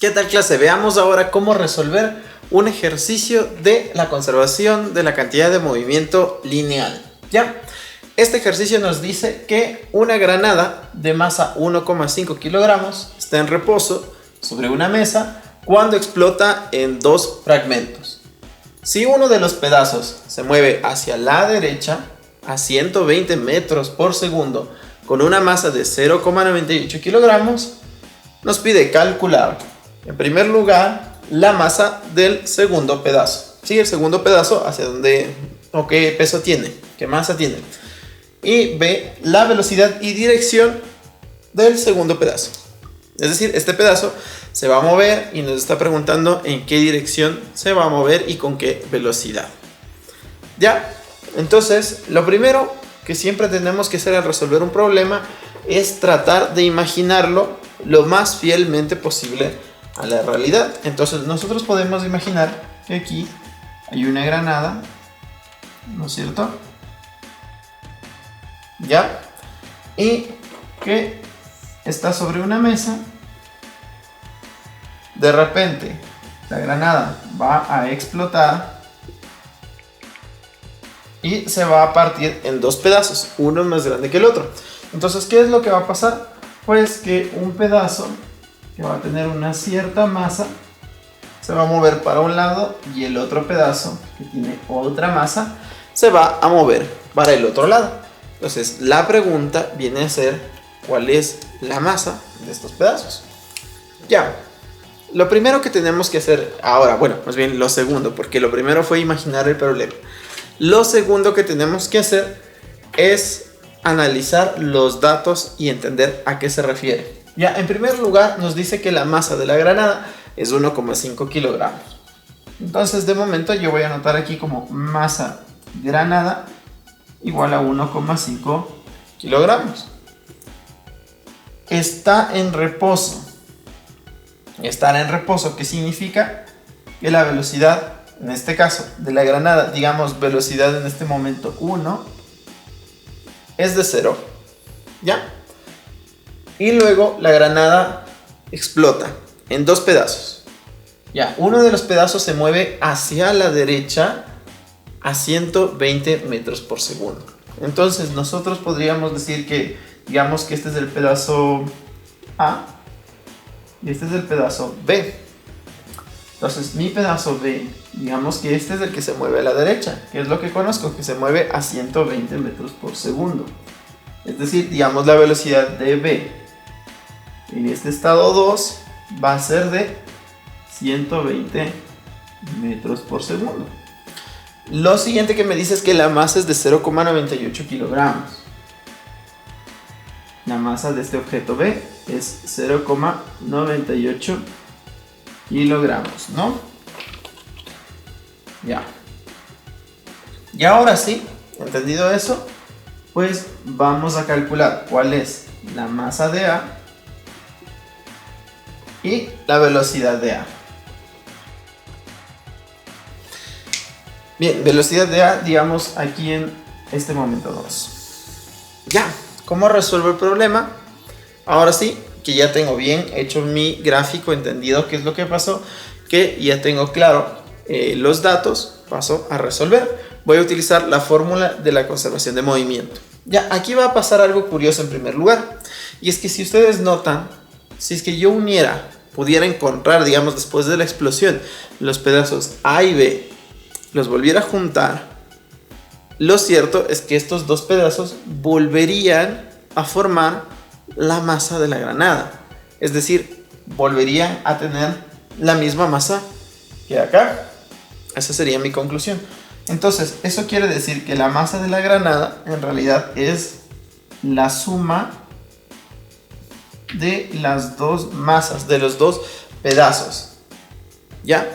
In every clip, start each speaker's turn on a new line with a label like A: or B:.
A: ¿Qué tal, clase? Veamos ahora cómo resolver un ejercicio de la conservación de la cantidad de movimiento lineal. ¿Ya? Este ejercicio nos dice que una granada de masa 1,5 kilogramos está en reposo sobre una mesa cuando explota en dos fragmentos. Si uno de los pedazos se mueve hacia la derecha a 120 metros por segundo con una masa de 0,98 kilogramos, nos pide calcular, en primer lugar, la masa del segundo pedazo. Sí, el segundo pedazo hacia dónde o qué peso tiene, qué masa tiene. Y B, la velocidad y dirección del segundo pedazo. Es decir, este pedazo se va a mover y nos está preguntando en qué dirección se va a mover y con qué velocidad. ¿Ya? Entonces, lo primero que siempre tenemos que hacer al resolver un problema es tratar de imaginarlo lo más fielmente posible a la realidad. Entonces, nosotros podemos imaginar que aquí hay una granada, ¿no es cierto? ¿Ya? Y que está sobre una mesa. De repente, la granada va a explotar y se va a partir en dos pedazos, uno más grande que el otro. Entonces, ¿qué es lo que va a pasar? Pues que un pedazo que va a tener una cierta masa se va a mover para un lado y el otro pedazo que tiene otra masa se va a mover para el otro lado. Entonces, la pregunta viene a ser ¿cuál es la masa de estos pedazos? Ya. Lo primero que tenemos que hacer ahora, bueno, más bien lo segundo, porque lo primero fue imaginar el problema. Lo segundo que tenemos que hacer es analizar los datos y entender a qué se refiere. Ya, en primer lugar nos dice que la masa de la granada es 1,5 kilogramos. Entonces, de momento yo voy a anotar aquí como masa granada igual a 1,5 kilogramos. Está en reposo. Estar en reposo, ¿qué significa? Que la velocidad, en este caso, de la granada, digamos velocidad en este momento 1, es de 0, ¿ya? Y luego la granada explota en dos pedazos. Ya, uno de los pedazos se mueve hacia la derecha a 120 metros por segundo. Entonces nosotros podríamos decir que, digamos que este es el pedazo A y este es el pedazo B. Entonces mi pedazo B, digamos que este es el que se mueve a la derecha, que es lo que conozco, que se mueve a 120 metros por segundo. Es decir, digamos la velocidad de B en este estado 2 va a ser de 120 metros por segundo. Lo siguiente que me dice es que la masa es de 0,98 kilogramos. La masa de este objeto B es 0,98 kilogramos, ¿no? Ya. Y ahora sí, entendido eso, pues vamos a calcular cuál es la masa de A y la velocidad de A. Bien, velocidad de A, digamos aquí en este momento 2. Ya. ¿Cómo resuelvo el problema? Ahora sí, que ya tengo bien hecho mi gráfico, entendido qué es lo que pasó, que ya tengo claro los datos, paso a resolver. Voy a utilizar la fórmula de la conservación de movimiento. Ya, aquí va a pasar algo curioso en primer lugar, y es que si ustedes notan, si es que yo pudiera encontrar, digamos, después de la explosión, los pedazos A y B, los volviera a juntar, lo cierto es que estos dos pedazos volverían a formar la masa de la granada. Es decir, volverían a tener la misma masa que acá. Esa sería mi conclusión. Entonces, eso quiere decir que la masa de la granada en realidad es la suma de las dos masas, de los dos pedazos. ¿Ya?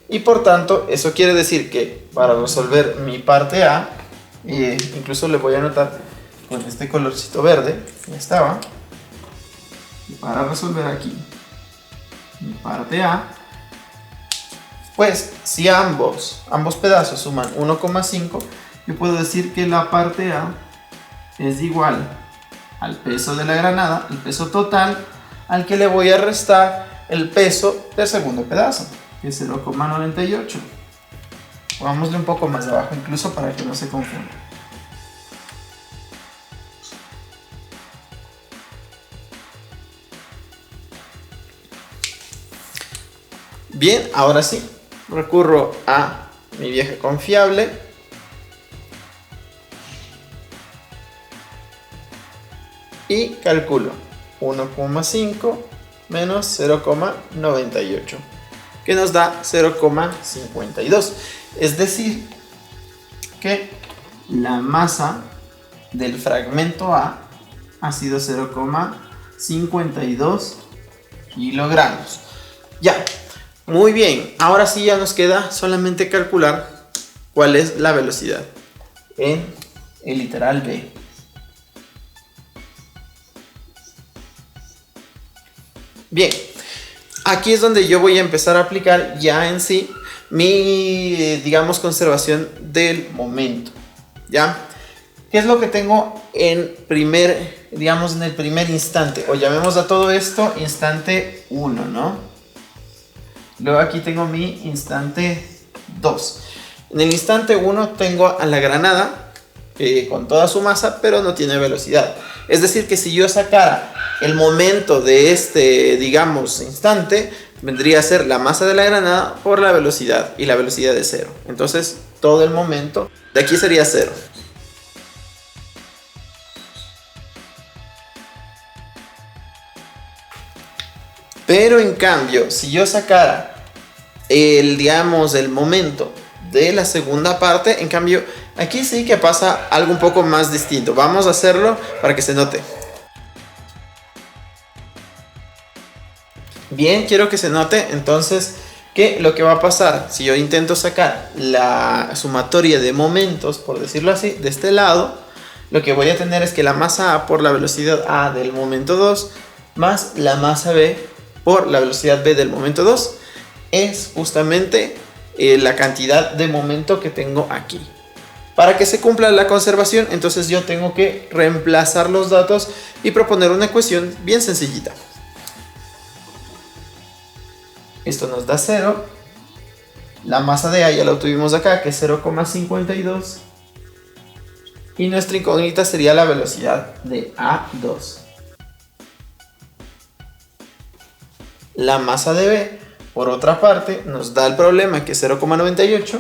A: Y por tanto, eso quiere decir que para resolver mi parte A, incluso le voy a anotar con este colorcito verde, ya estaba, para resolver aquí mi parte A, pues si ambos pedazos suman 1,5, yo puedo decir que la parte A es igual al peso de la granada, el peso total, al que le voy a restar el peso del segundo pedazo, que es 0,98. Pongámosle un poco más abajo incluso para que no se confunda. Bien, ahora sí, recurro a mi vieja confiable y calculo 1,5 menos 0,98, que nos da 0,52. Es decir, que la masa del fragmento A ha sido 0,52 kilogramos. Ya, muy bien. Ahora sí ya nos queda solamente calcular cuál es la velocidad en el literal B. Bien, aquí es donde yo voy a empezar a aplicar ya en sí mi, digamos, conservación del momento, ¿ya? ¿Qué es lo que tengo en en el primer instante? O llamemos a todo esto instante 1, ¿no? Luego aquí tengo mi instante 2. En el instante 1 tengo a la granada con toda su masa, pero no tiene velocidad. Es decir, que si yo sacara el momento de este, digamos, instante, vendría a ser la masa de la granada por la velocidad, y la velocidad es 0. Entonces, todo el momento de aquí sería 0. Pero en cambio, si yo sacara el momento de la segunda parte, en cambio, aquí sí que pasa algo un poco más distinto. Vamos a hacerlo para que se note. Bien, quiero que se note entonces que lo que va a pasar si yo intento sacar la sumatoria de momentos, por decirlo así, de este lado, lo que voy a tener es que la masa A por la velocidad A del momento 2 más la masa B por la velocidad B del momento 2 es justamente la cantidad de momento que tengo aquí. Para que se cumpla la conservación, entonces yo tengo que reemplazar los datos y proponer una ecuación bien sencillita. Esto nos da 0. La masa de A ya la obtuvimos acá, que es 0,52. Y nuestra incógnita sería la velocidad de A2. La masa de B, por otra parte, nos da el problema, que es 0,98.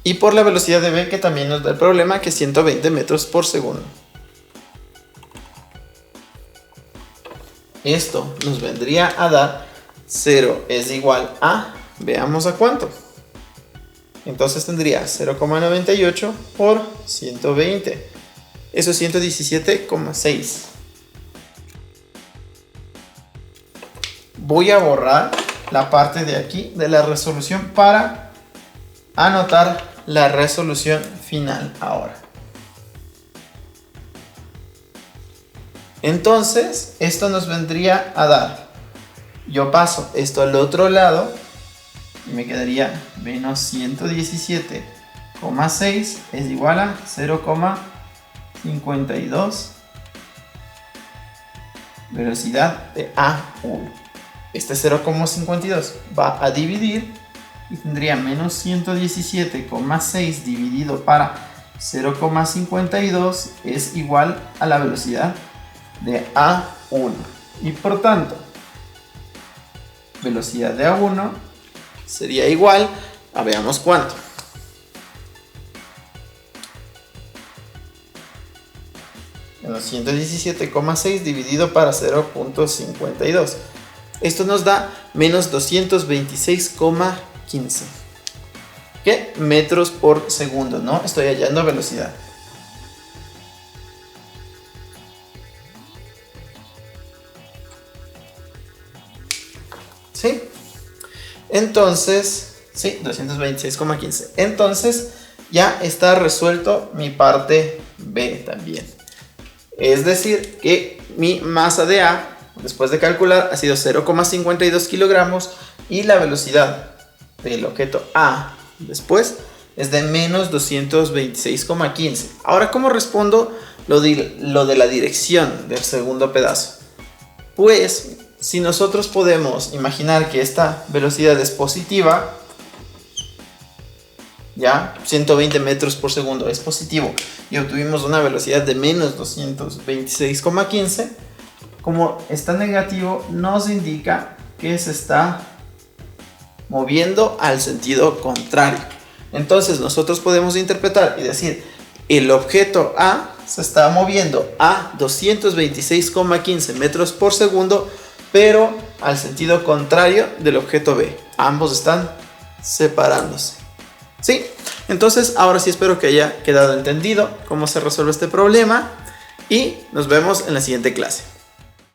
A: Y por la velocidad de B, que también nos da el problema, que es 120 metros por segundo. Esto nos vendría a dar 0 es igual a, veamos a cuánto. Entonces tendría 0,98 por 120. Eso es 117,6. Voy a borrar la parte de aquí de la resolución para anotar la resolución final ahora. Entonces, esto nos vendría a dar, yo paso esto al otro lado y me quedaría menos 117,6 es igual a 0,52 velocidad de A1. Este 0,52 va a dividir y tendría menos 117,6 dividido para 0,52 es igual a la velocidad de A1. Y por tanto, velocidad de A1 sería igual a, veamos cuánto. Menos 117,6 dividido para 0,52. Esto nos da menos 226,15. ¿Qué? Metros por segundo, ¿no? Estoy hallando velocidad. ¿Sí? Entonces, sí, 226,15. Entonces, ya está resuelto mi parte B también. Es decir, que mi masa de A, después de calcular, ha sido 0,52 kilogramos y la velocidad del objeto A después es de menos 226,15. Ahora, ¿cómo respondo lo de la dirección del segundo pedazo? Pues, si nosotros podemos imaginar que esta velocidad es positiva, ya, 120 metros por segundo es positivo, y obtuvimos una velocidad de menos 226,15, como está negativo, nos indica que se está moviendo al sentido contrario. Entonces nosotros podemos interpretar y decir, el objeto A se está moviendo a 226,15 metros por segundo, pero al sentido contrario del objeto B. Ambos están separándose. ¿Sí? Entonces ahora sí espero que haya quedado entendido cómo se resuelve este problema y nos vemos en la siguiente clase.